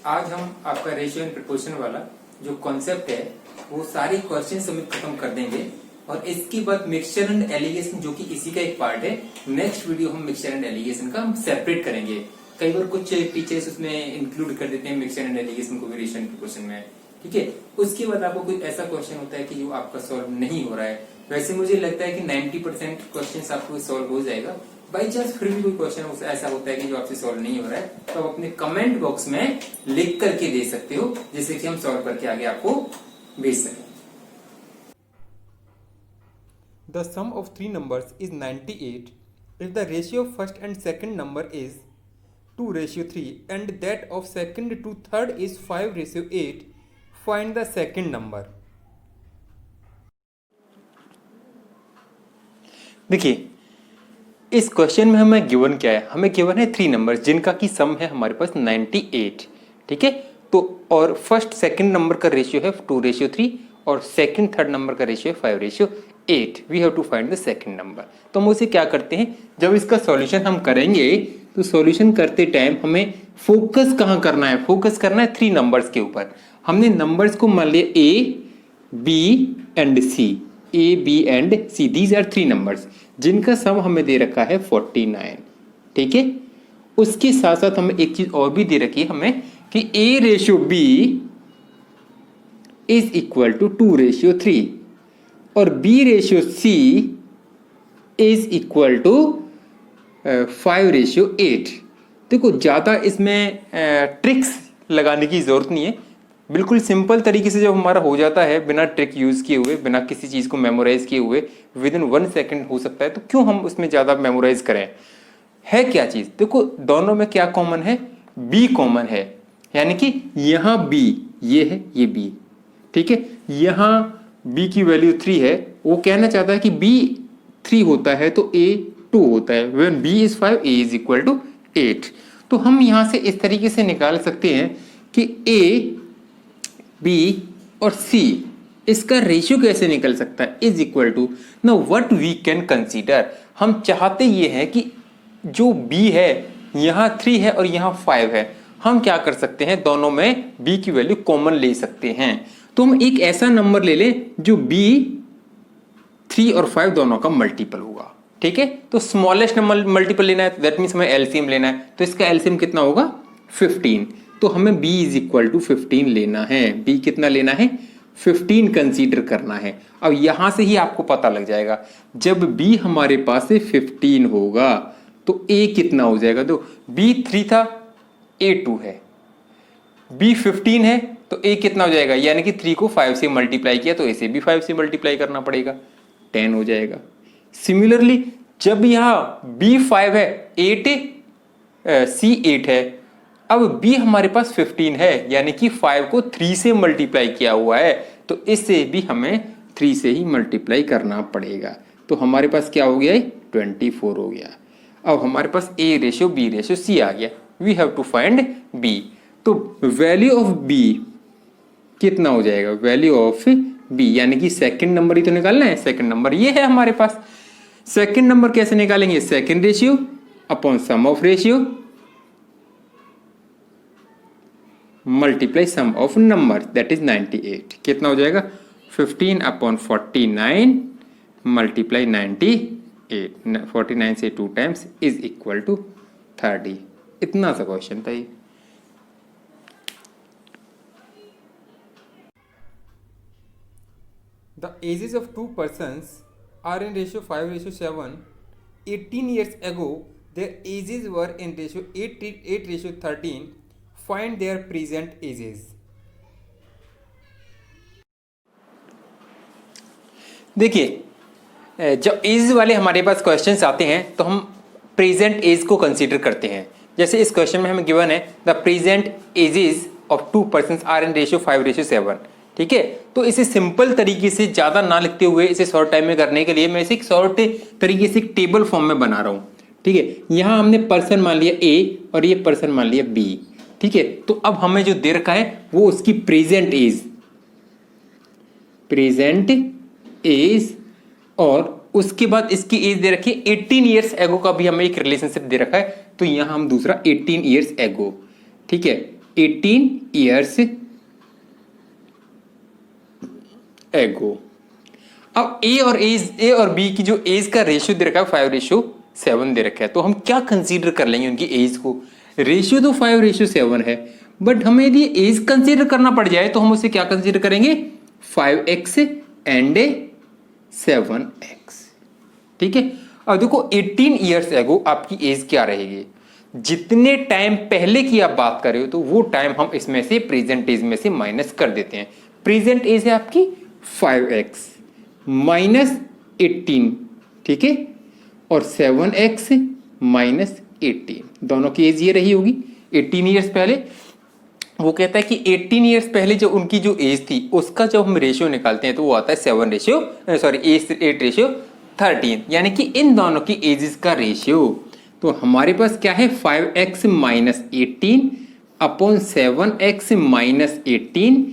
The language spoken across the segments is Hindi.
आज हम आपका रेशियो एंड प्रोपोर्शन वाला जो कॉन्सेप्ट है वो सारे क्वेश्चन समेत खत्म कर देंगे और इसके बाद मिक्सचर एंड एलिगेशन जो कि इसी का एक पार्ट है। नेक्स्ट वीडियो हम मिक्सचर एंड एलिगेशन का हम सेपरेट करेंगे। कई बार कुछ टीचर्स उसमें इंक्लूड कर देते हैं मिक्सचर एंड एलिगेशन को भी रेशियो एंड प्रोपोर्शन में, ठीक है। उसके बाद आपको कोई ऐसा क्वेश्चन होता है कि जो आपका सॉल्व नहीं हो रहा है, वैसे मुझे लगता है कि 90% क्वेश्चन आपको सॉल्व हो जाएगा। बाई चांस फिर भी कोई क्वेश्चन ऐसा होता है कि जो आपसे सॉल्व नहीं हो रहा है, तो आप अपने कमेंट बॉक्स में लिख करके दे सकते हो, जिससे कि हम सॉल्व करके आगे आपको भेज सकें। The sum of three numbers is 98 if the ratio of first and second number is 2:3 and that of second to third is 5:8. Find the second number. देखिए इस क्वेश्चन में हमें गिवन क्या है, हमें गिवन है 3 नंबर जिनका की सम है हमारे पास 98, ठीक है। तो और फर्स्ट सेकंड नंबर का रेशियो है 2:3 और सेकंड थर्ड नंबर का रेशियो है 5:8। We have to find the second number. तो हम उसे क्या करते हैं, जब इसका सॉल्यूशन हम करेंगे तो सॉल्यूशन करते टाइम हमें फोकस कहाँ करना है, फोकस करना है 3 नंबर्स के ऊपर। हमने नंबर्स को मान लिया A, B and C, A, B and C, these are 3 numbers जिनका सम हमें दे रखा है 49, ठीक है। उसके साथ साथ हमें एक चीज और भी दे रखी है हमें कि A/B इज इक्वल टू 2:3 और B/C इज इक्वल टू 5:8। देखो ज्यादा इसमें ट्रिक्स लगाने की जरूरत नहीं है, बिल्कुल सिंपल तरीके से जब हमारा हो जाता है बिना ट्रिक यूज किए हुए, बिना किसी चीज को मेमोराइज किए हुए, विद इन 1 सेकेंड हो सकता है, तो क्यों हम उसमें ज्यादा मेमोराइज करें। है क्या चीज, देखो दोनों में क्या कॉमन है, बी कॉमन है, यानी कि यहाँ बी ये है, ये बी, ठीक है। यहाँ बी की वैल्यू 3 है, वो कहना चाहता है कि बी 3 होता है तो ए 2 होता है। When B is 5 A is equal to 8। तो हम यहां से इस तरीके से निकाल सकते हैं कि ए, बी और सी इसका रेशियो कैसे निकल सकता है, is equal to now what we can consider. हम चाहते ये हैं कि जो बी है यहाँ 3 है और यहाँ 5 है, हम क्या कर सकते हैं, दोनों में बी की वैल्यू कॉमन ले सकते हैं। तो हम एक ऐसा नंबर ले लें जो बी 3 और 5 दोनों का मल्टीपल होगा, ठीक है। तो स्मॉलेस्ट नंबर मल्टीपल लेना है, दैट मीन्स हमें एलसीएम लेना है। तो इसका एलसीएम कितना होगा 15। तो हमें b इज इक्वल टू 15 लेना है। b कितना लेना है 15 कंसीडर करना है। अब यहां से ही आपको पता लग जाएगा, जब b हमारे पास से 15 होगा तो a कितना हो जाएगा। तो b 3 था, a 2 है, b 15 है तो a कितना हो जाएगा, यानी कि 3 को 5 से मल्टीप्लाई किया तो a से भी 5 से मल्टीप्लाई करना पड़ेगा, 10 हो जाएगा। सिमिलरली जब यहाँ b 5 है, 8 c 8 है, अब b हमारे पास 15 है, यानी कि 5 को 3 से मल्टीप्लाई किया हुआ है, तो इससे भी हमें 3 से ही मल्टीप्लाई करना पड़ेगा। तो हमारे पास क्या हो गया, 24 हो गया। अब हमारे पास A/B/C आ गया। We have to find b। तो वैल्यू ऑफ b कितना हो जाएगा, वैल्यू ऑफ b यानी कि सेकंड नंबर ही तो निकालना है। सेकंड नंबर ये है हमारे पास। सेकंड नंबर कैसे निकालेंगे, second ratio upon sum of ratio multiply sum of number, that is 98। कितना हो जाएगा 15 अपॉन 49 मल्टीप्लाई 98। 49 से 2 टाइम्स इज इक्वल टू 30। इतना सा क्वेश्चन था ये। The ages of two persons are in ratio 5:7. 18 years ago, their ages were in ratio 8:13. Find their present ages. देखिए जब एज वाले हमारे पास क्वेश्चंस आते हैं तो हम प्रेजेंट एज को कंसीडर करते हैं। जैसे इस क्वेश्चन में हमें गिवन है the present ages of 2 persons are in ratio 5:7, ठीक है। तो इसे सिंपल तरीके से ज्यादा ना लिखते हुए इसे शॉर्ट टाइम में करने के लिए मैं इसे एक शॉर्ट तरीके से एक टेबल फॉर्म में बना रहा हूं, ठीक है। यहां हमने पर्सन मान लिया A और ये पर्सन मान लिया B, ठीक है। तो अब हमें जो दे रखा है वो उसकी प्रेजेंट एज और उसके बाद इसकी एज दे रखी है 18 ईयर्स एगो का भी हमें एक रिलेशनशिप दे रखा है। तो यहां हम दूसरा 18 ईयर्स एगो, ठीक है। 18 ईयर्स एगो। अब ए और बी की जो एज का रेशियो दे रखा है 5:7 दे रखा है, तो हम क्या कंसीडर कर लेंगे उनकी एज को। रेशियो तो 5:7 है, बट हमें यदि एज कंसीडर करना पड़ जाए तो हम उसे क्या कंसीडर करेंगे, 5x एंड 7x। ठीक है। अब देखो 18 ईयर्स एगो आपकी एज क्या रहेगी, जितने टाइम पहले की आप बात कर रहे हो तो वो टाइम हम इसमें से प्रेजेंट एज में से माइनस कर देते हैं। प्रेजेंट एज है आपकी 5x माइनस 18, ठीक है, और 7x माइनस 18, दोनों की एज ये रही होगी 18 ईयर्स पहले। वो कहता है कि 18 ईयर्स पहले जो उनकी जो एज थी उसका जब हम रेशियो निकालते हैं तो वो आता है 8:13, यानी कि इन दोनों की एजेस का रेशियो। तो हमारे पास क्या है, 5x minus 18 upon 7x minus 18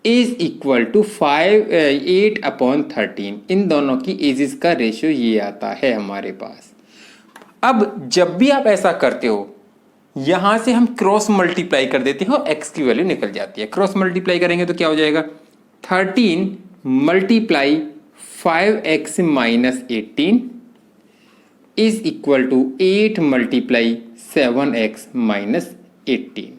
is equal to 8/13। इन दोनों की एजेस का रेशियो ये आता है हमारे पास। अब जब भी आप ऐसा करते हो यहां से हम क्रॉस मल्टीप्लाई कर देते हैं और x की वैल्यू निकल जाती है। क्रॉस मल्टीप्लाई करेंगे तो क्या हो जाएगा, 13 multiply 5x minus 18 is equal to 8 multiply 7x minus 18।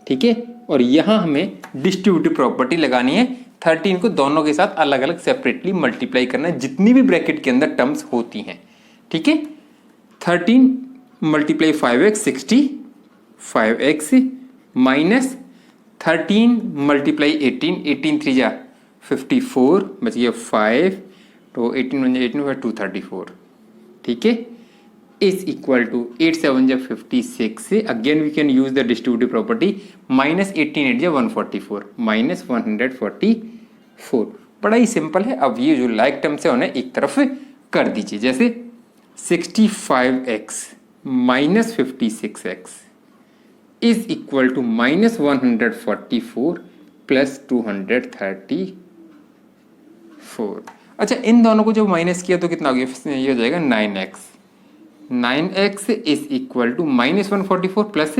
ठीक है, और यहां हमें डिस्ट्रीब्यूटिव प्रॉपर्टी लगानी है। 13 को दोनों के साथ अलग अलग सेपरेटली मल्टीप्लाई करना है, जितनी भी ब्रैकेट के अंदर टर्म्स होती हैं। ठीक है, 13 multiply 5x 60, 5x minus 13 multiply 18, 18 3 जा 54, बच गया 5, तो 18 1 18 234। ठीक है, इज इक्वल टू 8 7 जा 56, again we can use the distributive property, minus 18 8 जा 144, माइनस 144। बड़ा ही सिंपल है। अब ये जो लाइक टर्म्स है उन्हें एक तरफ कर दीजिए, जैसे 65x minus 56x is equal to minus 144 plus 234। अच्छा, इन दोनों को जब माइनस किया तो कितना हो गया, ये हो जाएगा 9x। 9x is equal to minus 144 plus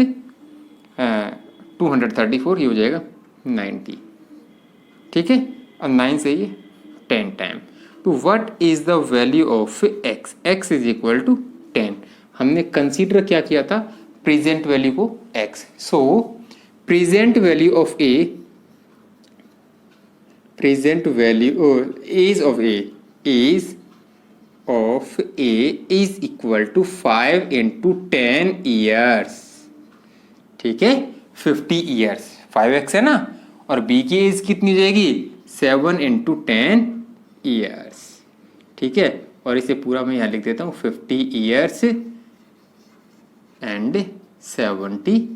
234, ये हो जाएगा 90। ठीक है, और 9 से ये 10 टाइम। तो what is the value of x? x is equal to 10। हमने कंसीडर क्या किया था, प्रेजेंट वैल्यू को x। So present value of a, present value age of a, age of a is equal to 5 into 10 years. ठीक है, 50 ईयर्स, 5x है ना, और b की एज कितनी हो जाएगी, 7 इंटू 10 ईयर्स। ठीक है, और इसे पूरा मैं यहाँ लिख देता हूँ, 50 ईयर्स एंड 70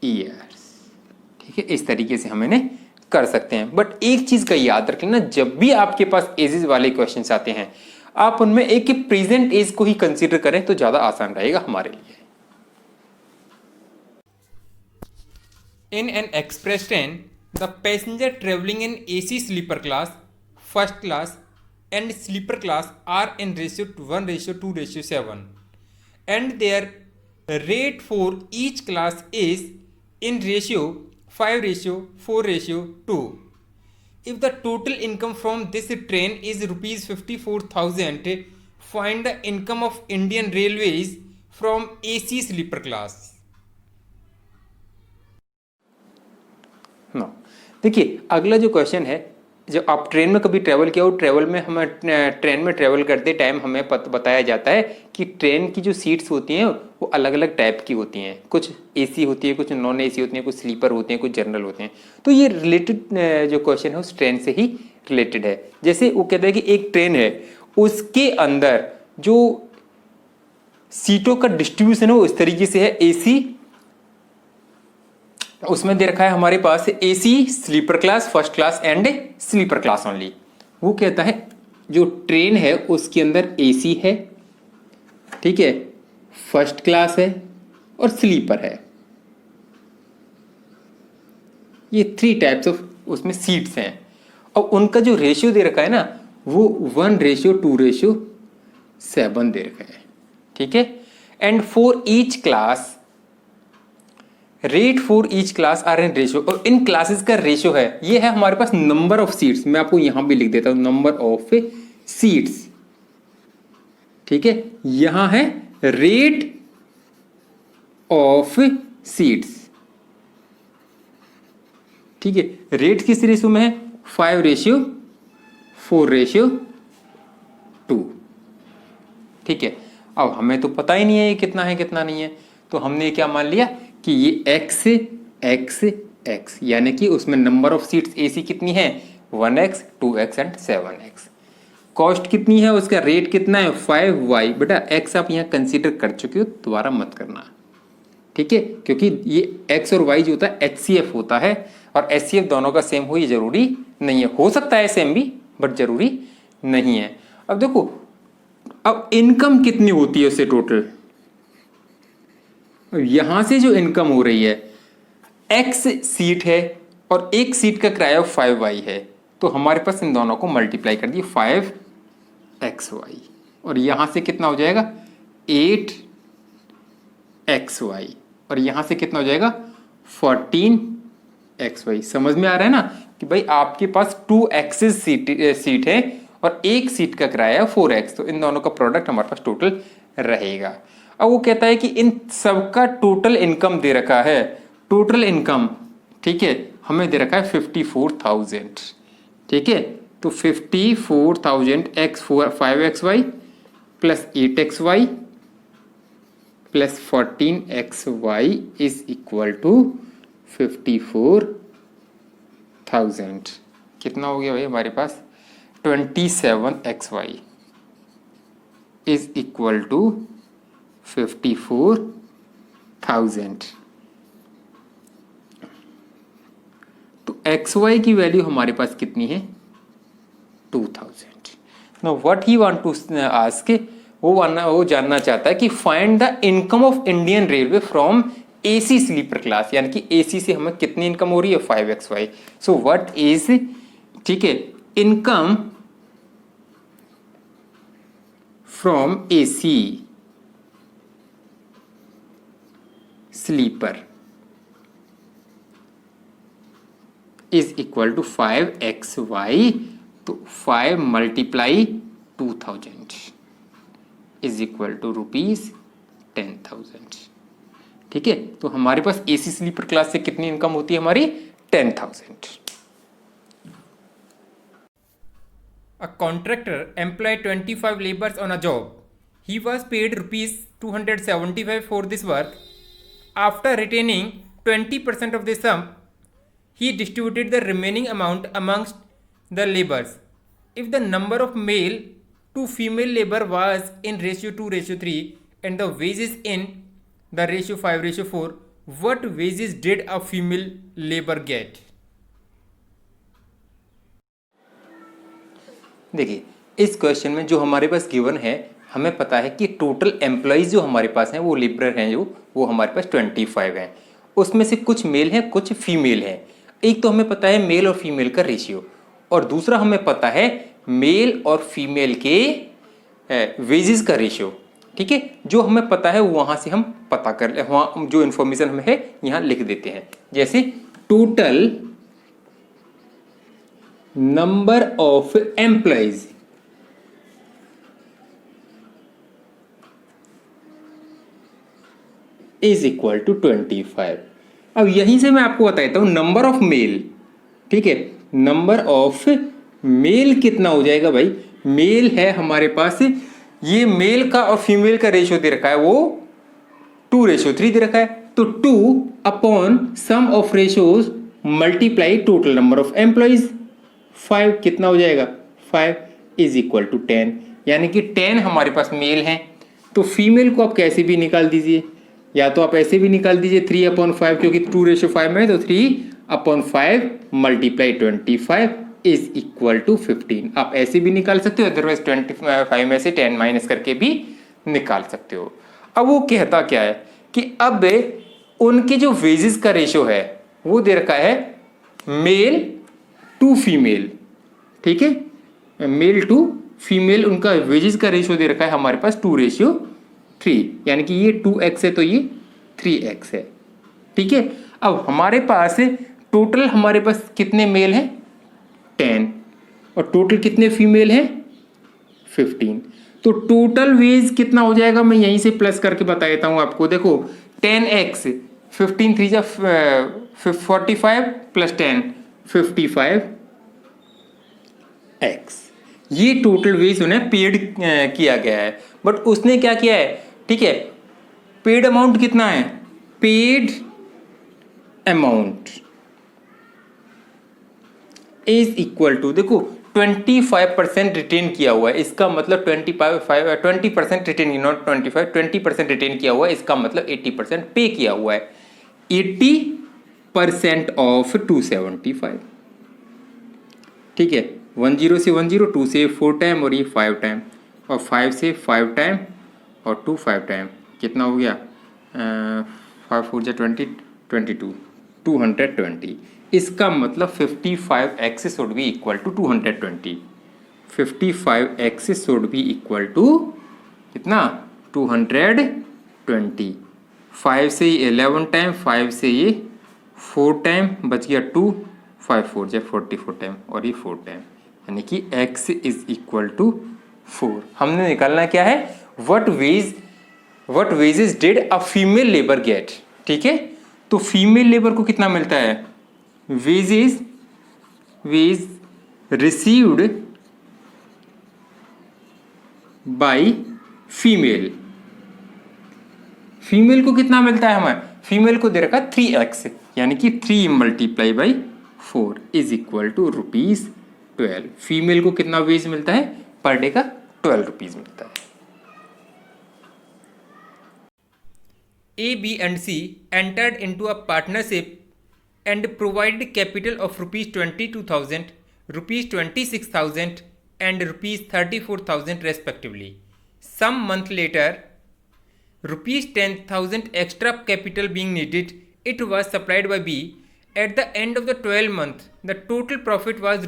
ईयर्स। ठीक है, इस तरीके से हम इन्हें कर सकते हैं। बट एक चीज का याद रख लेना, जब भी आपके पास एजेस वाले क्वेश्चंस आते हैं आप उनमें एक प्रेजेंट एज को ही कंसीडर करें तो ज्यादा आसान रहेगा हमारे लिए। In an express train, the passenger traveling in AC sleeper class, first class, and sleeper class are in ratio 1:2:7, and their rate for each class is in ratio 5:4:2. If the total income from this train is rupees 54,000, find the income of Indian Railways from AC sleeper class. No, देखिए अगला जो क्वेश्चन है, जब आप ट्रेन में कभी ट्रेवल किया हो, ट्रेवल में हमें ट्रेन में ट्रेवल करते टाइम हमें बताया जाता है कि ट्रेन की जो सीट्स होती हैं वो अलग अलग टाइप की होती हैं। कुछ एसी होती है, कुछ नॉन एसी होती हैं, कुछ स्लीपर होते हैं, कुछ जनरल होते हैं। तो ये रिलेटेड जो क्वेश्चन है उस ट्रेन से ही रिलेटेड है। जैसे वो कहता है कि एक ट्रेन है, उसके अंदर जो सीटों का डिस्ट्रीब्यूशन है वो इस तरीके से है, एसी उसमें दे रखा है हमारे पास AC sleeper class, first class and sleeper class only. वो कहता है जो ट्रेन है उसके अंदर एसी है, ठीक है, फर्स्ट क्लास है और स्लीपर है। ये 3 टाइप्स ऑफ उसमें सीट्स हैं, और उनका जो रेशियो दे रखा है ना वो 1:2:7 दे रखा है। ठीक है, and for each class rate for each class are in ratio, और इन क्लासेस का रेशियो है, ये है हमारे पास नंबर ऑफ सीट्स। मैं आपको यहां भी लिख देता हूं नंबर ऑफ सीट्स, ठीक है। यहां है रेट ऑफ सीट्स, ठीक है। रेट किस रेशियो में है? 5:4:2, ठीक है। अब हमें तो पता ही नहीं है ये कितना है कितना नहीं है, तो हमने क्या मान लिया कि ये x x x, यानी कि उसमें नंबर ऑफ सीट्स AC कितनी है? 1x 2x and 7x। Cost कितनी है उसका? रेट कितना है? 5y। बेटा x आप यहाँ कंसीडर कर चुके हो, दोबारा मत करना, ठीक है, क्योंकि ये x और y जो होता है HCF होता है, और HCF दोनों का सेम हो ये जरूरी नहीं है। हो सकता है सेम भी, बट जरूरी नहीं है। अब देखो, अब इनकम कितनी होती है उससे टोटल? यहां से जो इनकम हो रही है, x सीट है और एक सीट का किराया 5y है, तो हमारे पास इन दोनों को मल्टीप्लाई कर दिए 5xy, और यहां से कितना हो जाएगा? 8xy, और यहां से कितना हो जाएगा? 14xy। समझ में आ रहा है ना कि भाई आपके पास 2x सीट है और एक सीट का किराया 4x, तो इन दोनों का प्रोडक्ट हमारे पास टोटल रहेगा। अब वो कहता है कि इन सबका टोटल इनकम दे रखा है, टोटल इनकम, ठीक है, हमें दे रखा है 54,000, ठीक है। तो 54,000 x 5xy plus 8xy plus 14xy is equal to 54,000। कितना हो गया भाई हमारे पास? 27xy is equal to 54,000। तो xy की वैल्यू हमारे पास कितनी है? 2000। Now what he want to ask, वो जानना चाहता है कि find the income of Indian railway from AC sleeper class, यानी कि AC से हमें कितनी इनकम हो रही है? 5xy। सो व्हाट इज, ठीक है, income from AC sleeper is equal to 5xy, तो 5 मल्टीप्लाई 2000 इज इक्वल टू ₹10,000, ठीक है। तो हमारे पास AC स्लीपर क्लास से कितनी इनकम होती है हमारी? 10,000। A contractor employed 25 laborers on a job. He was paid ₹275 for this work. After retaining 20% of the sum, he distributed the remaining amount amongst the laborers. If the number of male to female labor was in ratio 2:3 and the wages in the ratio 5:4, what wages did a female labor get? देखिए, इस क्वेश्चन में जो हमारे पास गिवन है, हमें पता है कि टोटल एम्प्लॉयज जो हमारे पास हैं, वो लेबरर हैं, जो वो हमारे पास 25 हैं। उसमें से कुछ मेल हैं, कुछ फीमेल हैं। एक तो हमें पता है मेल और फीमेल का रेशियो, और दूसरा हमें पता है मेल और फीमेल के वेजेस का रेशियो, ठीक है। जो हमें पता है वहां से हम पता कर ले, वहां जो इन्फॉर्मेशन हमें है यहां लिख देते हैं। जैसे total number of employees is equal to 25। अब यहीं से मैं आपको बताता हूं नंबर ऑफ मेल, ठीक है। नंबर ऑफ मेल कितना हो जाएगा भाई? मेल है हमारे पास, ये मेल का और फीमेल का रेशियो दे रखा है, वो 2:3 दे रखा है। तो 2 upon sum of ratios multiply total number of employees 5, कितना हो जाएगा? 5 इज इक्वल टू 10, यानी कि 10 हमारे पास मेल हैं। तो फीमेल को आप कैसे भी निकाल दीजिए, या तो आप ऐसे भी निकाल दीजिए 3/5, क्योंकि 2:5 में है, तो 3/5 मल्टीप्लाई 25 इज इक्वल टू 15। आप ऐसे भी निकाल सकते हो, अदरवाइज 25 में से 10 माइनस करके भी निकाल सकते हो। अब वो कहता क्या है कि अब उनके जो वेजेस का रेशियो है वो दे रखा है मेल टू फीमेल, ठीक है, मेल टू फीमेल, उनका वेजेस का रेशियो दे रखा है हमारे पास 2:3, यानी कि ये 2x है तो ये 3x है, ठीक है। अब हमारे पास टोटल हमारे पास कितने मेल हैं 10 और टोटल कितने फीमेल हैं 15। तो टोटल वेज कितना हो जाएगा मैं यहीं से प्लस करके बता देता हूं आपको। देखो 10x 15 3 जा 45 प्लस 10 55x ये टोटल वेज उन्हें पेड किया गया है। बट उसने क्या किया है, ठीक है, पेड अमाउंट कितना है, paid amount is equal to, देखो 25% रिटेन किया हुआ है, इसका मतलब 20% रिटेन, नॉट 25, 20% रिटेन किया हुआ है, इसका मतलब 80% पे किया हुआ है। 80% ऑफ 275, ठीक है। 10 से 10, 2 से 4 टाइम और ये 5 टाइम, और 5 से 5 टाइम और 2 5 टाइम, कितना हो गया 5 4 जा 20 22 220। इसका मतलब 55x should be equal to 220। 55x should be equal to कितना 220। 5 से ये 11 टाइम, 5 से ये 4 टाइम, बच गया 2, 5 4 जा 44 टाइम और ये 4 टाइम, यानी कि x इज इक्वल टू 4। हमने निकालना क्या है, what wages did a female labour get, ठीक है। तो फीमेल लेबर को कितना मिलता है, wage received by female. Female को कितना मिलता है, हमें फीमेल को दे रखा 3x, यानी कि 3 multiply by 4 is equal to ₹12। Female को कितना वेज मिलता है पर डे का, 12 रुपीज मिलता है। A, B and C entered into a partnership and provided capital of ₹22,000, ₹26,000 and ₹34,000 respectively. Some month later, ₹10,000 extra capital being needed, it was supplied by B. At the end of the 12 month, the total profit was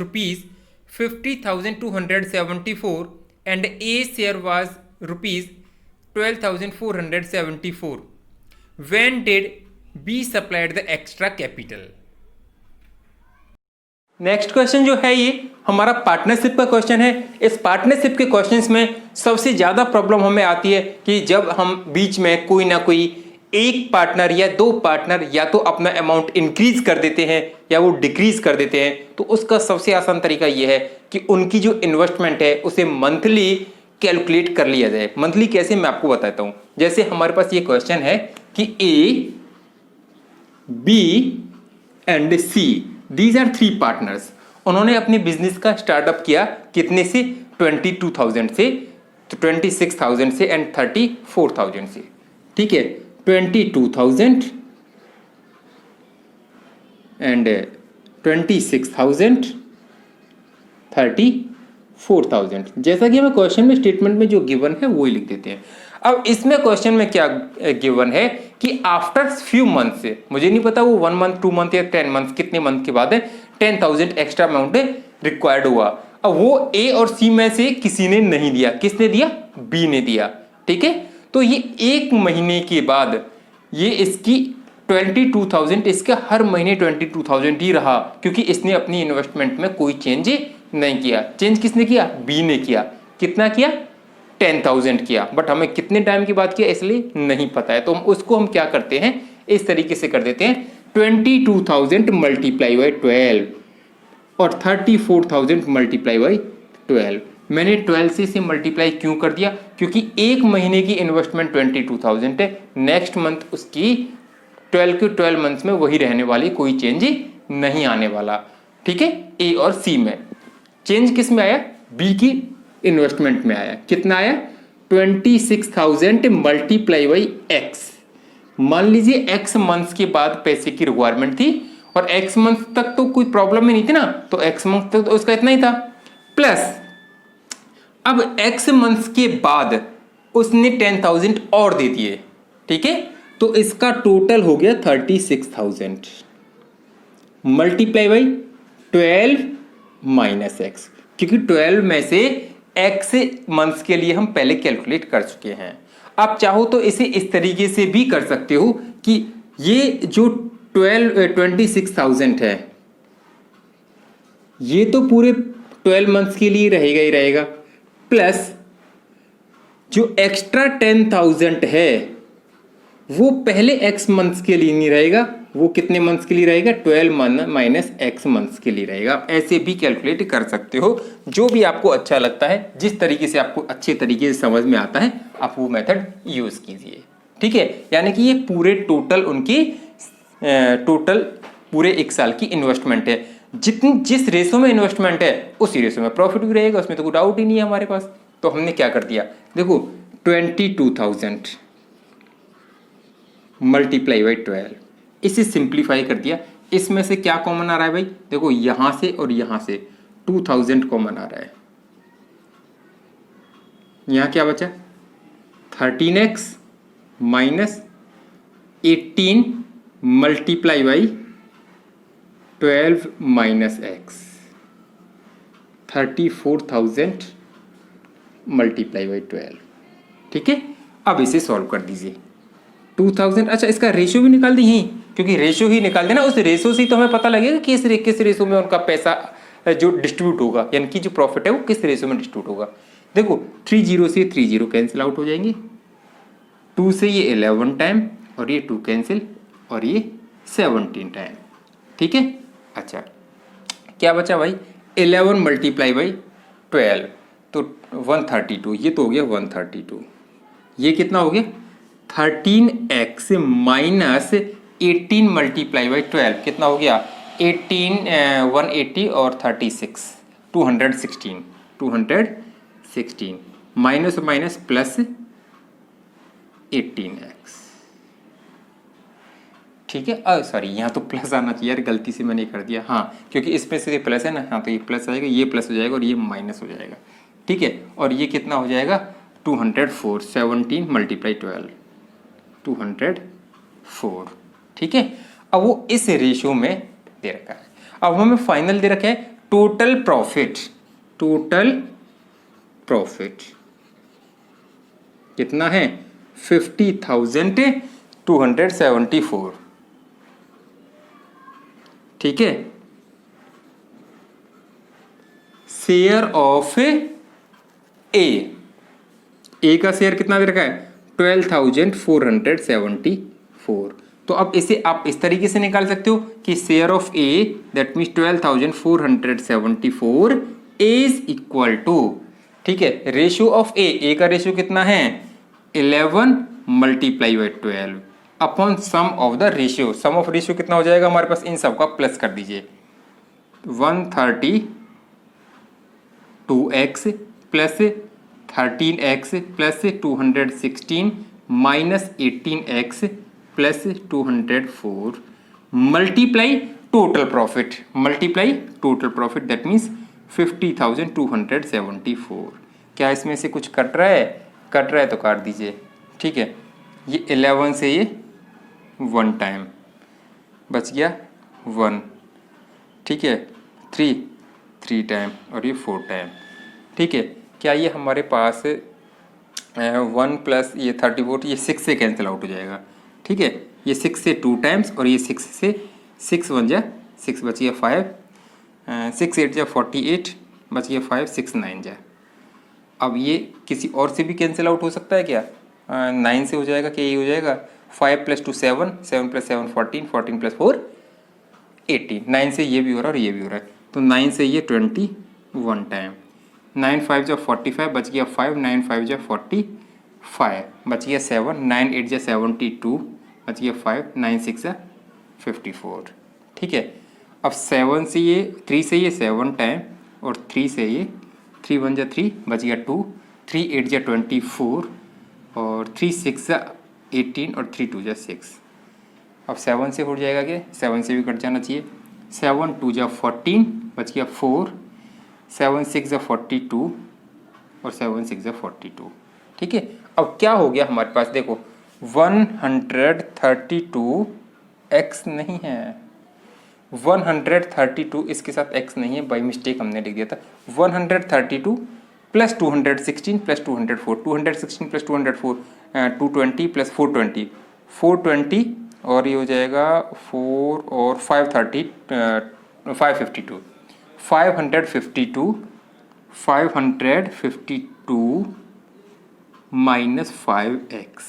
₹50,274 and A's share was ₹12,474. When did B supplied the extra capital? Next question जो है ये हमारा पार्टनरशिप का क्वेश्चन है। इस पार्टनरशिप के क्वेश्चंस में सबसे ज़्यादा प्रॉब्लम हमें आती है कि जब हम बीच में कोई ना कोई एक पार्टनर या दो पार्टनर या तो अपना अमाउंट इंक्रीज कर देते हैं या वो डिक्रीज कर देते हैं, तो उसका सबसे आसान तरीका ये है कि उनकी जो इन्वेस्टमेंट है उसे मंथली कैलकुलेट कर लिया जाए। मंथली कैसे, मैं आपको बताता हूँ। जैसे हमारे पास ये क्वेश्चन है कि A, B and C, these are 3 partners. उन्होंने अपने बिजनेस का स्टार्टअप किया कितने से, 22,000 से, 26,000 से एंड 34,000 से, ठीक है। 22,000 एंड 26,000, 34,000, जैसा कि हमें क्वेश्चन में स्टेटमेंट में जो गिवन है वो ही लिख देते हैं। अब इसमें क्वेश्चन में क्या गिवन है कि आफ्टर फ्यू मंथ से, मुझे नहीं पता वो 1 मंथ 2 मंथ या 10 मंथ कितने मंथ के बाद है, 10,000 एक्स्ट्रा अमाउंट रिक्वायर्ड हुआ। अब वो ए और सी में से किसी ने नहीं दिया, किसने दिया, बी ने दिया, ठीक है। तो ये 1 महीने के बाद ये इसकी 22,000, इसका हर महीने 22,000 ही रहा, क्योंकि इसने अपनी इन्वेस्टमेंट में कोई चेंज नहीं किया। चेंज किसने किया, बी ने किया। कितना किया, 10,000 किया, बट हमें कितने टाइम के बाद किया इसलिए नहीं पता है। तो उसको हम क्या करते हैं, इस तरीके से कर देते हैं, 22,000 मल्टीप्लाई बाई 12 और 34,000 मल्टीप्लाई बाई 12। मैंने 12 से इसे मल्टीप्लाई क्यों कर दिया, क्योंकि 1 महीने की इन्वेस्टमेंट 22,000 है, नेक्स्ट मंथ उसकी 12 के 12 मंथ्स में वही रहने वाली, कोई चेंज नहीं आने वाला, ठीक है। ए और सी में चेंज किस में आया, बी की इन्वेस्टमेंट में आया। कितना आया, 26,000 मल्टीप्लाई बाई एक्स। मान लीजिए एक्स मंथ्स के बाद पैसे की रिक्वायरमेंट थी और एक्स मंथ तक तो कोई प्रॉब्लम ही नहीं थी ना, तो एक्स मंथ तक तो उसका इतना ही था, प्लस अब एक्स मंथ्स के बाद उसने 10,000 और दे दिए, ठीक है। तो इसका टोटल हो गया 36,000 मल्टीप्लाई बाई 12 माइनस एक्स, क्योंकि 12 में से एक्स मंथ्स के लिए हम पहले कैलकुलेट कर चुके हैं। आप चाहो तो इसे इस तरीके से भी कर सकते हो कि ये जो 26,000 है ये तो पूरे 12 मंथ्स के लिए रहेगा ही रहेगा, प्लस जो एक्स्ट्रा 10,000 है वो पहले x मंथ्स के लिए नहीं रहेगा, वो कितने मंथ्स के लिए रहेगा, 12 मंथ माइनस x मंथ्स के लिए रहेगा। आप ऐसे भी कैलकुलेट कर सकते हो, जो भी आपको अच्छा लगता है, जिस तरीके से आपको अच्छे तरीके से समझ में आता है आप वो मेथड यूज कीजिए। ठीक है, यानी कि ये पूरे टोटल पूरे एक साल की इन्वेस्टमेंट है। जिस रेशो में इन्वेस्टमेंट है उसी रेशो में प्रॉफिट भी रहेगा, उसमें तो कोई डाउट ही नहीं है हमारे पास। तो हमने क्या कर दिया, देखो 22,000 मल्टीप्लाई बाई 12, इसे सिंप्लीफाई कर दिया। इसमें से क्या कॉमन आ रहा है भाई, देखो यहां से और यहां से 2000 कॉमन आ रहा है। यहां क्या बचा, 13x minus 18 multiply by 12 minus x, 34,000 multiply by 12। ठीक है, अब इसे सॉल्व कर दीजिए। 2000, अच्छा इसका रेशियो भी निकाल दी यहीं, क्योंकि रेशियो ही निकाल देना, उस रेशियो से ही तो हमें पता लगेगा कि किस रेशियो में उनका पैसा जो डिस्ट्रीब्यूट होगा, यानी कि जो प्रॉफिट है वो किस रेशियो में डिस्ट्रीब्यूट होगा। देखो 30 से 30 कैंसिल आउट हो जाएंगे, 2 से ये 11 टाइम और ये 2 कैंसिल और ये 17 टाइम। ठीक है, अच्छा क्या बचा भाई, 11 मल्टीप्लाई बाई 12 तो 132, ये तो हो गया 132। ये कितना हो गया, 13x माइनस 18 मल्टीप्लाई बाई 12 कितना हो गया, 180 और 36 216 माइनस और माइनस प्लस 18x। ठीक है, सॉरी यहाँ तो प्लस आना चाहिए यार, गलती से मैंने कर दिया, हाँ क्योंकि इसमें से प्लस है ना, हाँ तो ये प्लस आएगा, ये प्लस हो जाएगा और ये माइनस हो जाएगा। ठीक है, और ये कितना हो जाएगा 204, 17 मल्टीप्लाई 12 204। ठीक है, अब वो इस रेशियो में दे रखा है। अब हमें फाइनल दे रखा है टोटल प्रॉफिट कितना है, 50,274। ठीक है, शेयर ऑफ ए का शेयर कितना दे रखा है, 12,474। तो अब इसे आप इस तरीके से निकाल सकते हो कि share of A that means 12,474 is equal to, ठीक है, रेशियो ऑफ ए का रेशियो कितना है 11 multiply by 12 upon sum of the ratio. Sum of ratio कितना हो जाएगा हमारे पास, इन सब का प्लस कर दीजिए, 132x plus 13x plus 216 minus 18x plus 204 multiply total profit that means 50,274। क्या इसमें से कुछ कट रहा है, तो काट दीजिए। ठीक है, ये 11 से ये 1 टाइम बच गया 1, ठीक है, 3 टाइम और ये 4 टाइम। ठीक है, क्या ये हमारे पास 1 प्लस ये 34, ये 6 से कैंसिल आउट हो जाएगा। ठीक है, ये 6 से 2 टाइम्स और ये 6 से 6 1 जा 6 बच गया 5, 6 8 जा 48 बच गया 5, 6 9 जा। अब ये किसी और से भी कैंसिल आउट हो सकता है क्या, 9 से हो जाएगा, क्या ये हो जाएगा 5 + 2 7, 7 + 7 14, 14 + 4 18, 9 से ये भी हो रहा है और ये भी हो रहा है, तो 9 से ये 21 टाइम, 9 5 जा 45 बच गया 5, 9 5 जा 45 बच गया 7, 9 8 जा 72 बच गया 5, 9 6 जा 54। ठीक है, अब 7 से ये 3 से ये 7 टाइम और 3 से ये 3 1 जा 3 बच गया 2, 3 8 जा 24 और 3 6 जा 18 और 3 2 जा 6। अब 7 से हो जाएगा क्या, 7 से भी कट जाना चाहिए, 7 2 जा 14 बच गया 4, 7 6 जा 42 और 7 6 जा 42। ठीक है, अब क्या हो गया हमारे पास, देखो 132x नहीं है, 132 इसके साथ x नहीं है, बाई मिस्टेक हमने लिख दिया था। 132 प्लस 216 प्लस 204, 216 प्लस 204 220 प्लस 420, 420 और ये हो जाएगा 4 और 530 552 552 माइनस 5x।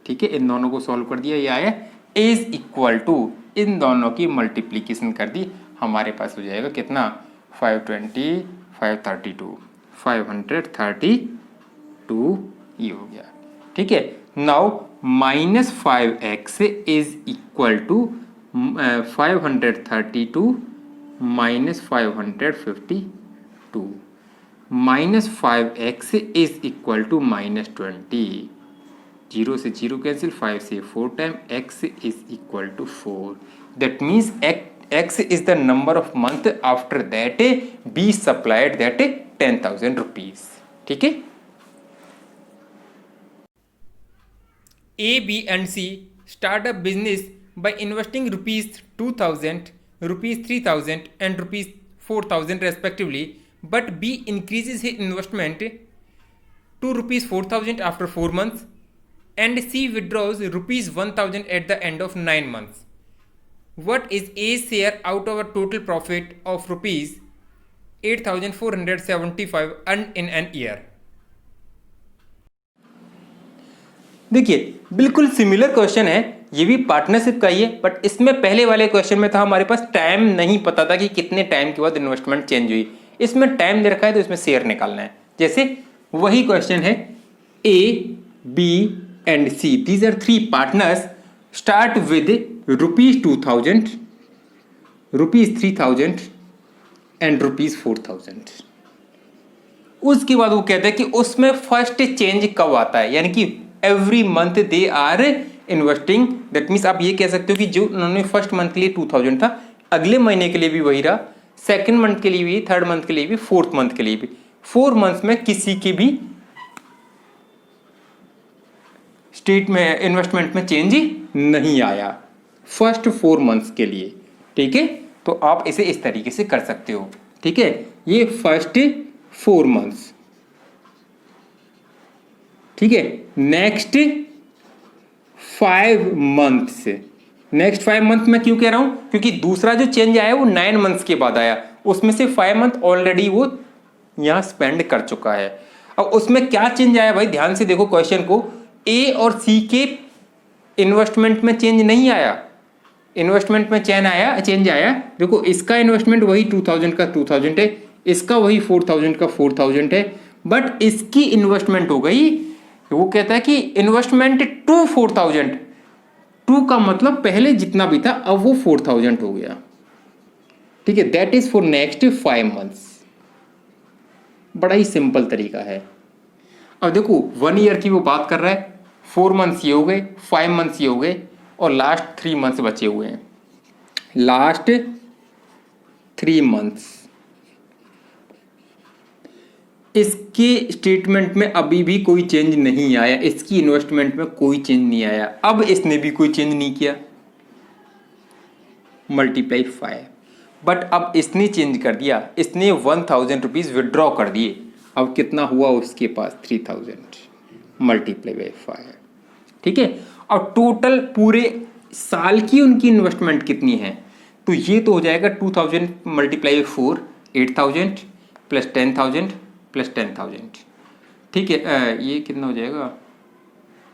ठीक है, इन दोनों को सॉल्व कर दिया, ये आया इज इक्वल टू, इन दोनों की मल्टीप्लिकेशन कर दी, हमारे पास हो जाएगा कितना 520 532 532 ये हो गया। ठीक है, now minus 5x is equal to 532 minus 552 minus 5x is equal to minus 20, 0 से 0 कैंसिल, 5 से 4 time x is equal to 4। That means x is the number of month after that be supplied that 10,000 rupees. ठीक है, A, B and C start a business by investing rupees 2,000, rupees 3,000 and rupees 4,000 respectively, but B increases his investment to rupees 4,000 after 4 months and C withdraws rupees 1,000 at the end of 9 months. What is A's share out of a total profit of rupees 8,475 earned in an year? देखिए बिल्कुल सिमिलर क्वेश्चन है, ये भी पार्टनरशिप का ही है, बट इसमें पहले वाले क्वेश्चन में था हमारे पास टाइम नहीं पता था कि कितने टाइम के बाद इन्वेस्टमेंट चेंज हुई, इसमें टाइम दे रखा है तो इसमें शेयर निकालना है। जैसे वही क्वेश्चन है, A B and C these are 3 partners start with rupees 2,000 rupees 3,000 and rupees 4,000। उसके बाद वो कहते हैं कि उसमें फर्स्ट चेंज कब आता है, यानी कि every month they are investing. That means आप ये कह सकते हो कि जो उन्होंने फर्स्ट मंथ के लिए 2,000 था, अगले महीने के लिए भी वही रहा, सेकंड मंथ के लिए भी, थर्ड मंथ के लिए भी, फोर्थ मंथ के लिए भी। 4 मंथ्स में किसी के भी स्टेट में इन्वेस्टमेंट में चेंज नहीं आया फर्स्ट 4 मंथ्स के लिए। ठीक है, तो आप इसे इस तरीके से कर सकते हो। ठीक है, ये फर्स्ट 4 मंथ्स। ठीक है, नेक्स्ट 5 मंथ्स। नेक्स्ट 5 मंथ में क्यों कह रहा हूं, क्योंकि दूसरा जो चेंज आया वो 9 मंथ्स के बाद आया, उसमें से 5 मंथ ऑलरेडी वो यहां स्पेंड कर चुका है। अब उसमें क्या चेंज आया भाई, ध्यान से देखो क्वेश्चन को, ए और सी के इन्वेस्टमेंट में चेंज नहीं आया, इन्वेस्टमेंट में चेंज आया। देखो इसका इन्वेस्टमेंट वही 2,000 का 2,000 है, इसका वही 4,000 का 4,000 है, बट इसकी इन्वेस्टमेंट हो गई, वो कहता है कि इन्वेस्टमेंट टू 4,000, 2 का मतलब पहले जितना भी था अब वो 4,000 हो गया। ठीक है, that is for next 5 months. बड़ा ही सिंपल तरीका है। अब देखो 1 ईयर की वो बात कर रहा है, 4 मंथ्स ये हो गए, 5 मंथ्स ये हो गए, और लास्ट 3 मंथ्स बचे हुए हैं। लास्ट 3 मंथ्स इसके स्टेटमेंट में अभी भी कोई चेंज नहीं आया, इसकी इन्वेस्टमेंट में कोई चेंज नहीं आया। अब इसने भी कोई चेंज नहीं किया, मल्टीप्लाई 5, बट अब इसने चेंज कर दिया, इसने 1,000 रुपीज विड्रॉ कर दिए। अब कितना हुआ उसके पास 3,000 मल्टीप्लाई बाई 5। ठीक है, और टोटल पूरे साल की उनकी इन्वेस्टमेंट कितनी है, तो ये तो हो जाएगा 2,000 मल्टीप्लाई 4 8,000 प्लस 10,000 प्लस 10,000। ठीक है, ये कितना हो जाएगा,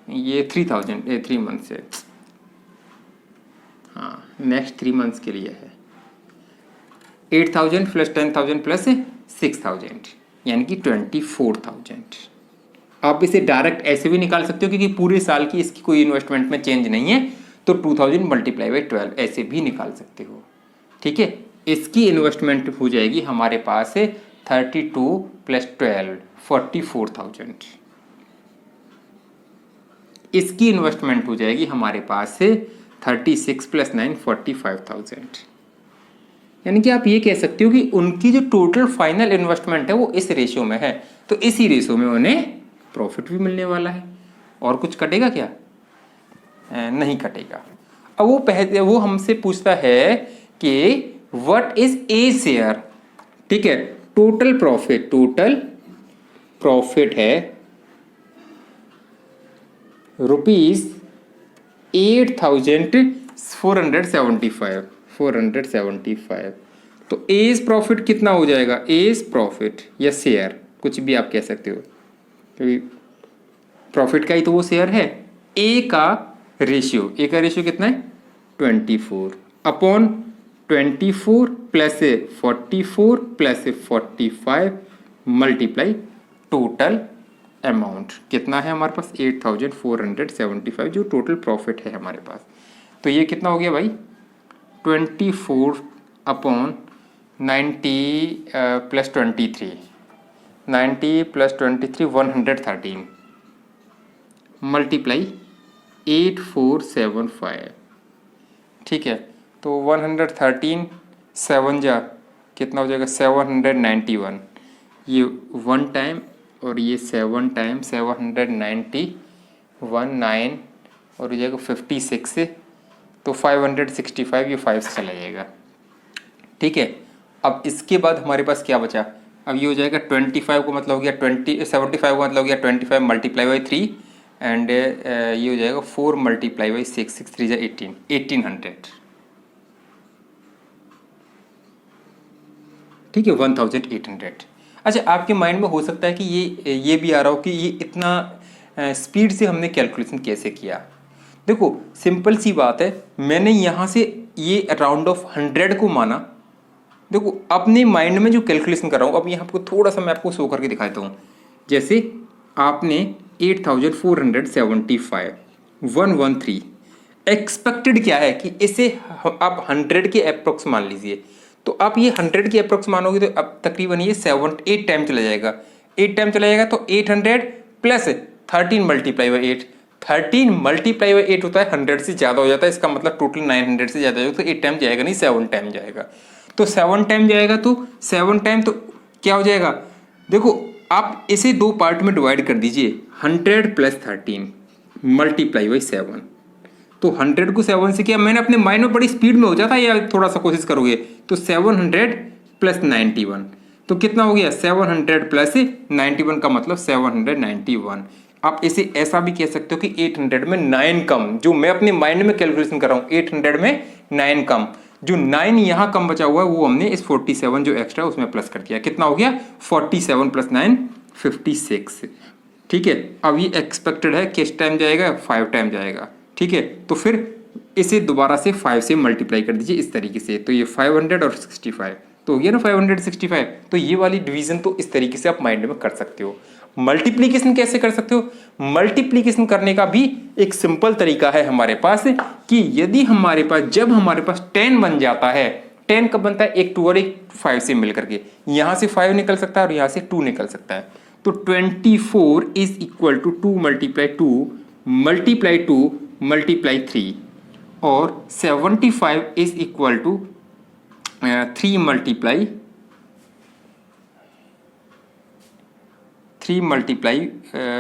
ये 3,000 3 मंथ से, हाँ नेक्स्ट 3 मंथ्स के लिए है। 8,000 प्लस 10,000 प्लस 6,000 यानी कि 24,000। आप इसे डायरेक्ट ऐसे भी निकाल सकते हो क्योंकि पूरे साल की इसकी कोई इन्वेस्टमेंट में चेंज नहीं है, तो 2,000 मल्टीप्लाई बाई 12 ऐसे भी निकाल सकते हो। ठीक है, इसकी इन्वेस्टमेंट हो जाएगी हमारे पास 32 प्लस 12 44,000। इसकी इन्वेस्टमेंट हो जाएगी हमारे पास 36 प्लस 9 45,000। यानी कि आप ये कह सकते हो कि उनकी जो टोटल फाइनल इन्वेस्टमेंट है वो इस रेशियो में है, तो इसी रेशियो में उन्हें प्रॉफिट भी मिलने वाला है। और कुछ कटेगा क्या, नहीं कटेगा। अब वो हमसे पूछता है कि व्हाट इज ए शेयर। ठीक है, टोटल प्रॉफिट है रुपीज 475 तो एज प्रॉफिट कितना हो जाएगा, एज प्रॉफिट या शेयर कुछ भी आप कह सकते हो, क्योंकि प्रॉफिट का ही तो वो शेयर है। ए का रेशियो कितना है 24 upon 24 plus 44 plus 45 multiply total amount कितना है हमारे पास 8475 जो टोटल प्रॉफिट है हमारे पास। तो ये कितना हो गया भाई 24 अपॉन 90 प्लस 23 90 प्लस 23 113 मल्टीप्लाई 8475 ठीक है। तो 113 7 जा कितना हो जाएगा 791 ये 1 टाइम और ये 7 टाइम 791 9 और हो जाएगा 56 तो 565 ये 5 से चला जाएगा ठीक है। अब इसके बाद हमारे पास क्या बचा, अब ये हो जाएगा 25 को मतलब हो गया 75 को मतलब हो गया 25 मल्टीप्लाई बाई 3 एंड ये हो जाएगा 4 मल्टीप्लाई बाई 6 6 3 जा 1800 ठीक है 1800। अच्छा आपके माइंड में हो सकता है कि ये भी आ रहा हो कि ये इतना स्पीड से हमने कैलकुलेशन कैसे किया। देखो सिंपल सी बात है, मैंने यहाँ से ये राउंड ऑफ 100 को माना। देखो अपने माइंड में जो कैलकुलेशन कर रहा हूँ अब यहाँ आपको थोड़ा सा मैं आपको शो करके दिखाता हूँ। जैसे आपने 8475 113 एक्सपेक्टेड क्या है कि इसे आप 100 के अप्रोक्स मान लीजिए। तो आप ये 100 के अप्रोक्स मानोगे तो अब तकरीबन ये 8 टाइम चला जाएगा 8 टाइम चला जाएगा तो 800 plus 13 multiply by 8 13 multiply by 8 होता है 100 से ज़्यादा हो जाता है। इसका मतलब टोटल 900 से ज़्यादा होगा तो 8 टाइम जाएगा नहीं 7 टाइम जाएगा। तो 7 टाइम जाएगा तो 7 टाइम तो क्या हो जाएगा, देखो आप इसे 2 पार्ट में डिवाइड कर दीजिए 100 प्लस 13 मल्टीप्लाई बाई 7 तो 100 को 7 से किया मैंने अपने माइंड में बड़ी स्पीड में हो जाता है या थोड़ा सा कोशिश करोगे तो 700 प्लस 91 तो कितना हो गया 700 प्लस 91 का मतलब 791। आप इसे ऐसा भी कह सकते हो कि 800 में 9 कम, जो मैं अपने माइंड में कैलकुलेशन कर रहा हूँ 800 में 9 कम, जो 9 यहाँ कम बचा हुआ है वो हमने इस 47 जो एक्स्ट्रा उसमें प्लस कर दिया। कितना हो गया 47 प्लस 9 56 ठीक है। अब ये एक्सपेक्टेड है किस टाइम जाएगा 5 टाइम जाएगा ठीक है। तो फिर इसे दोबारा से 5 से मल्टीप्लाई कर दीजिए इस तरीके से तो ये 500 और 65 तो हो गया ना 565। तो ये वाली डिवीजन तो इस तरीके से आप माइंड में कर सकते हो। मल्टीप्लीकेशन कैसे कर सकते हो, मल्टीप्लीकेशन करने का भी एक सिंपल तरीका है हमारे पास कि यदि हमारे पास जब हमारे पास 10 बन जाता है, 10 कब बनता है एक 2 और एक 5 से मिलकर के, यहां से 5 निकल सकता है और यहां से 2 निकल सकता है। तो 24 is equal to 2 multiply 2 multiply 2 multiply 3 और 75 is equal to 3 multiply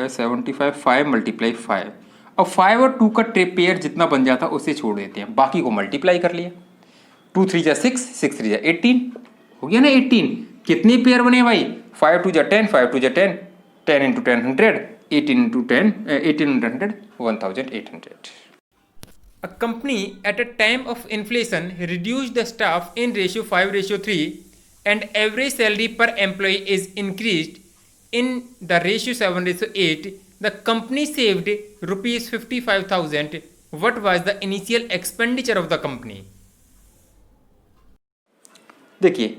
75 5 multiply 5। अब 5 और 2 का पेयर जितना बन जाता उसे छोड़ देते हैं, बाकी को मल्टीप्लाई कर लिया 2 3 जा 6 6 3 जा 18 हो गया ना 18। कितने पेयर बने भाई 5 2 जा 10 5 2 जा 10 10 into 10 100 18 into 10 1800 1800। A company at a time of inflation reduced the staff in ratio 5:3 and average salary per employee is increased in the ratio 7:8. The company saved rupees 55,000. What was the initial expenditure of the company? देखिए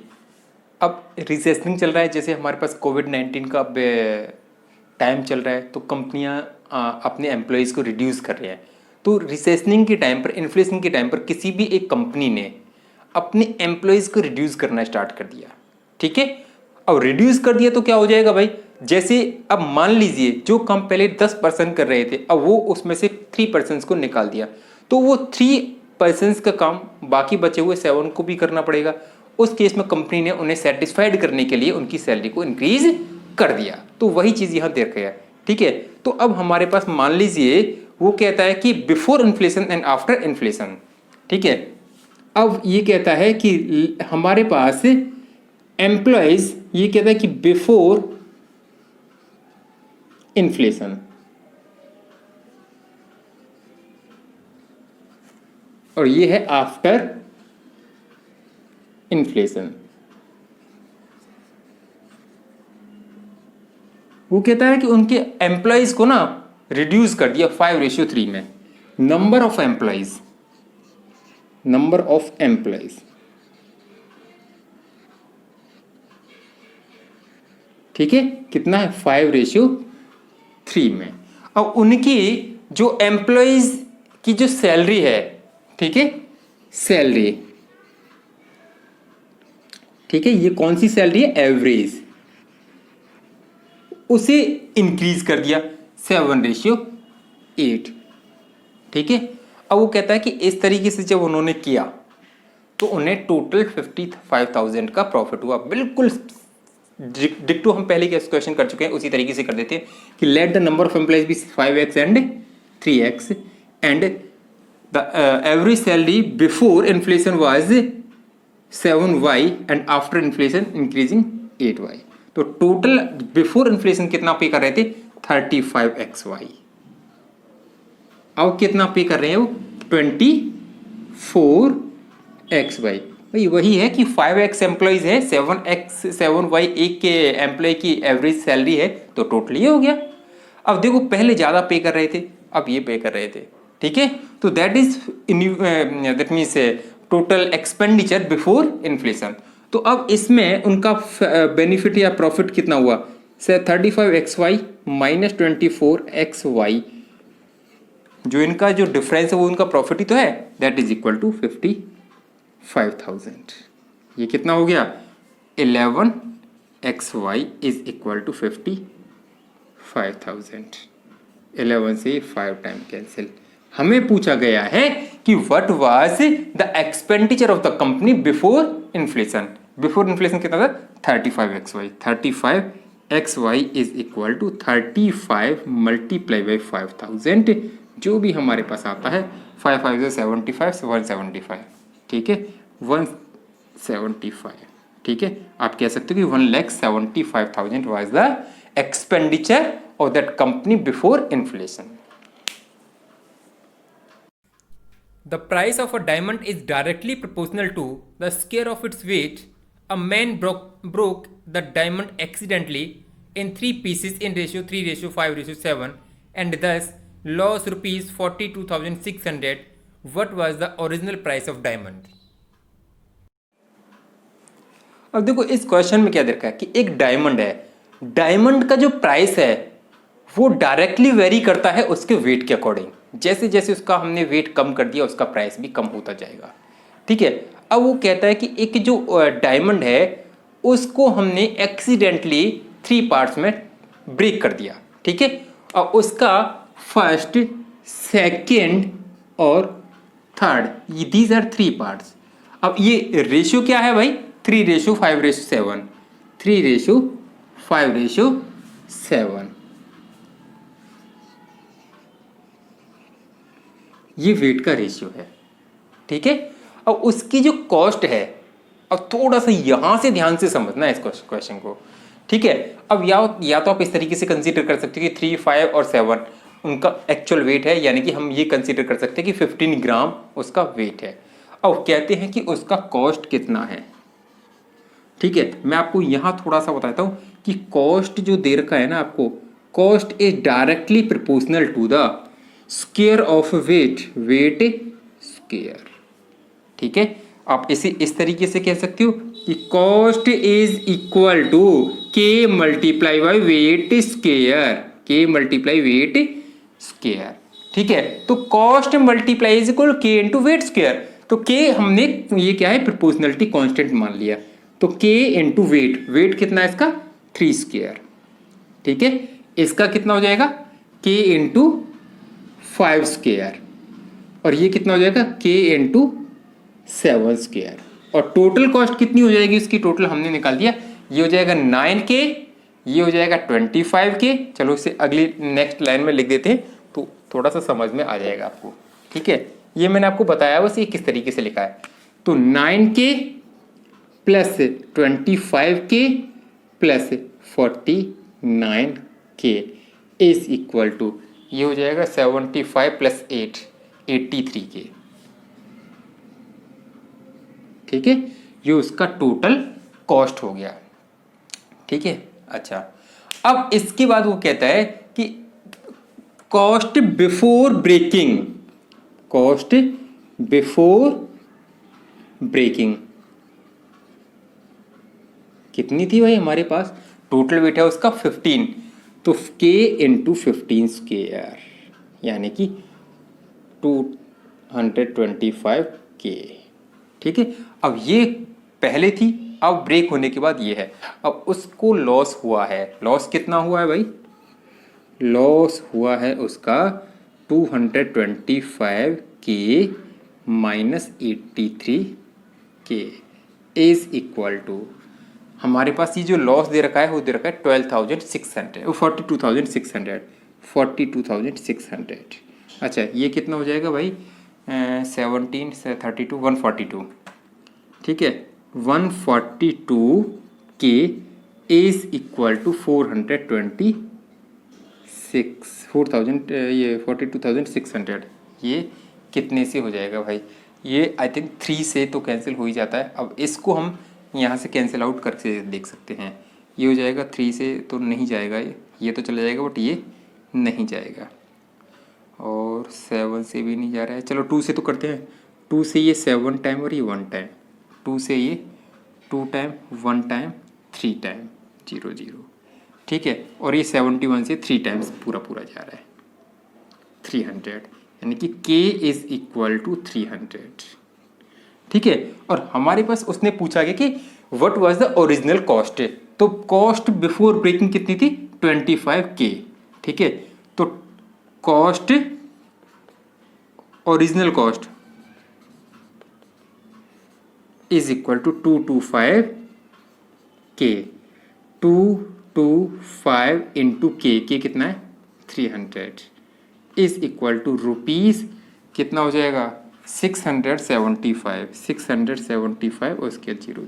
अब रिसेशनिंग चल रहा है, जैसे हमारे पास कोविड-19 का टाइम चल रहा है तो कंपनियां अपने एम्प्लॉयज़ को रिड्यूस कर रही हैं। तो रिसेशनिंग के टाइम पर, इन्फ्लेशन के टाइम पर किसी भी एक कंपनी ने अपने एम्प्लॉयज़ को रिड्यूस करना स्टार्ट कर दिया ठीक है। अब रिड्यूस कर दिया तो क्या हो जाएगा भाई, जैसे अब मान लीजिए जो कम पहले 10% कर रहे थे अब वो उसमें से 3% को निकाल दिया तो वो 3% का काम बाकी बचे हुए 7 को भी करना पड़ेगा। उस केस में कंपनी ने उन्हें सेटिस्फाइड करने के लिए उनकी सैलरी को इंक्रीज कर दिया। तो वही चीज़ यहाँ देखा गया ठीक है। तो अब हमारे पास मान लीजिए वो कहता है कि before inflation and after inflation ठीक है। अब ये कहता है कि हमारे पास एम्प्लॉयज, ये कहता है कि बिफोर इन्फ्लेशन और ये है आफ्टर इन्फ्लेशन। वो कहता है कि उनके एम्प्लॉयज को ना रिड्यूस कर दिया 5:3 में। नंबर ऑफ एम्प्लॉयज, ठीक है, कितना है 5:3 में। अब उनकी जो एम्प्लॉयज की जो सैलरी है, ठीक है, सैलरी, ठीक है, ये कौन सी सैलरी है, एवरेज, उसे इंक्रीज कर दिया 7:8, ठीक है। अब वो कहता है कि इस तरीके से जब उन्होंने किया तो उन्हें टोटल 55,000 का प्रॉफिट हुआ। बिल्कुल डिक्टो हम पहले के क्वेश्चन कर चुके हैं, उसी तरीके से कर देते हैं कि let the number of employees be 5x and 3x and the average salary before inflation was 7y and after inflation increasing 8y। तो टोटल बिफोर इन्फ्लेशन कितना पे कर रहे थे, 35xy। अब कितना पे कर रहे हैं वो, 24xy। भाई वही है कि 5x एम्प्लॉइज है, 7y एक के एम्प्लॉय की एवरेज सैलरी है, तो टोटल ये हो गया। अब देखो पहले ज़्यादा पे कर रहे थे, अब ये पे कर रहे थे, ठीक है। तो that means total expenditure before inflation. तो अब इसमें उनका बेनिफिट या प्रॉफिट कितना हुआ, 35xy माइनस 24xy, जो इनका जो डिफरेंस है वो उनका प्रॉफिट ही तो है, दैट इज इक्वल टू 55,000। ये कितना हो गया, 11xy इज इक्वल टू 55,000। 11 से 5 टाइम कैंसिल। हमें पूछा गया है कि what was the expenditure of the company before inflation. Before inflation कितना था, 35xy। 35xy is equal to 35 multiply by 5,000, जो भी हमारे पास आता है, 5 5 75, 175, ठीक है, 175, ठीक है। आप कह सकते हो कि 1,75,000 was the expenditure of that company before inflation. The price of a diamond is directly proportional to the square of its weight. A man broke the diamond accidentally in 3 pieces in ratio 3:5:7 and thus lost rupees 42,600. What was the original price of diamond? अब देखो इस क्वेश्चन में क्या दे रखा है कि एक डायमंड है, डायमंड का जो प्राइस है वो डायरेक्टली वेरी करता है उसके वेट के अकॉर्डिंग। जैसे जैसे उसका हमने वेट कम कर दिया उसका प्राइस भी कम होता जाएगा, ठीक है। अब वो कहता है कि एक जो डायमंड है उसको हमने एक्सीडेंटली 3 पार्ट्स में ब्रेक कर दिया, ठीक है, और उसका फर्स्ट, सेकेंड और थर्ड, दीज आर 3 पार्ट्स। अब ये रेशियो क्या है भाई, 3:5:7, 3:5:7, ये वेट का रेशियो है, ठीक है। अब उसकी जो कॉस्ट है, अब थोड़ा सा यहां से ध्यान से समझना है इस क्वेश्चन को, ठीक है। अब या तो आप इस तरीके से कंसीडर कर सकते हो कि 3, 5 और 7 उनका एक्चुअल वेट है, यानी कि हम ये कंसीडर कर सकते हैं कि 15 ग्राम उसका वेट है। अब कहते हैं कि उसका कॉस्ट कितना है, ठीक है। मैं आपको यहां थोड़ा सा बताता हूं कि कॉस्ट जो दे रखा है ना आपको, cost is directly proportional to the square of weight, weight square, ठीक है। आप इसे इस तरीके से कह सकते हो कि कॉस्ट इज इक्वल टू के मल्टीप्लाई बाई वेट स्क्वायर, के मल्टीप्लाई वेट स्क्वायर, ठीक है। तो कॉस्ट मल्टीप्लाई इज इक्वल के इंटू वेट स्क्वायर। तो के हमने ये क्या है, प्रोपोर्शनलिटी कांस्टेंट मान लिया, तो के इंटू वेट, वेट कितना है इसका 3 स्क्वायर, ठीक है। इसका कितना हो जाएगा, के इंटू 5 स्क्वायर, और ये कितना हो जाएगा, के इंटू 7 स्क्वायर। और टोटल कॉस्ट कितनी हो जाएगी इसकी, टोटल हमने निकाल दिया, ये हो जाएगा 9K, ये हो जाएगा 25K। चलो इसे अगली नेक्स्ट लाइन में लिख देते हैं तो थोड़ा सा समझ में आ जाएगा आपको, ठीक है। ये मैंने आपको बताया बस ये किस तरीके से लिखा है। तो 9K plus 25K plus 49K is equal to, ये हो जाएगा 75 प्लस 8, 83K, ठीक है, ये उसका टोटल कॉस्ट हो गया। ठीक है, अच्छा अब इसके बाद वो कहता है कि cost before breaking, cost before breaking कितनी थी भाई हमारे पास, टोटल वेट है उसका 15, तो k इंटू 15 स्क्वेयर यानी कि 225 k। ठीक है, अब ये पहले थी, अब ब्रेक होने के बाद ये है। अब उसको लॉस हुआ है, लॉस कितना हुआ है भाई, लॉस हुआ है उसका 225 k minus 83 k is equal to, हमारे पास ये जो लॉस दे रखा है वो दे रखा है 12,600, 42,600। अच्छा ये कितना हो जाएगा भाई, 17 से 32 142। ठीक है, 142 के इज इक्वल टू 42,600, ये कितने से हो जाएगा भाई, ये आई थिंक 3 से तो कैंसिल हो ही जाता है। अब इसको हम यहाँ से कैंसिल आउट करके देख सकते हैं, ये हो जाएगा 3 से तो नहीं जाएगा, ये तो चला जाएगा बट ये नहीं जाएगा, और 7 से भी नहीं जा रहा है। चलो 2 से तो करते हैं, 2 से ये 7 टाइम और ये 1 टाइम, 2 से ये 2 टाइम 1 टाइम 3 टाइम 0 0। ठीक है, और ये 71 से 3 टाइम्स पूरा पूरा जा रहा है 300, यानी कि k इज इक्वल टू 300। ठीक है, और हमारे पास उसने पूछा गया कि what was the original cost, तो कॉस्ट बिफोर ब्रेकिंग कितनी थी 25k। ठीक है, तो cost original cost is equal to 225k, 225 into K कितना है 300 इज इक्वल टू रुपीज़ कितना हो जाएगा 675 और उसके 0।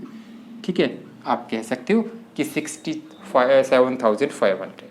ठीक है, आप कह सकते हो कि 67,500।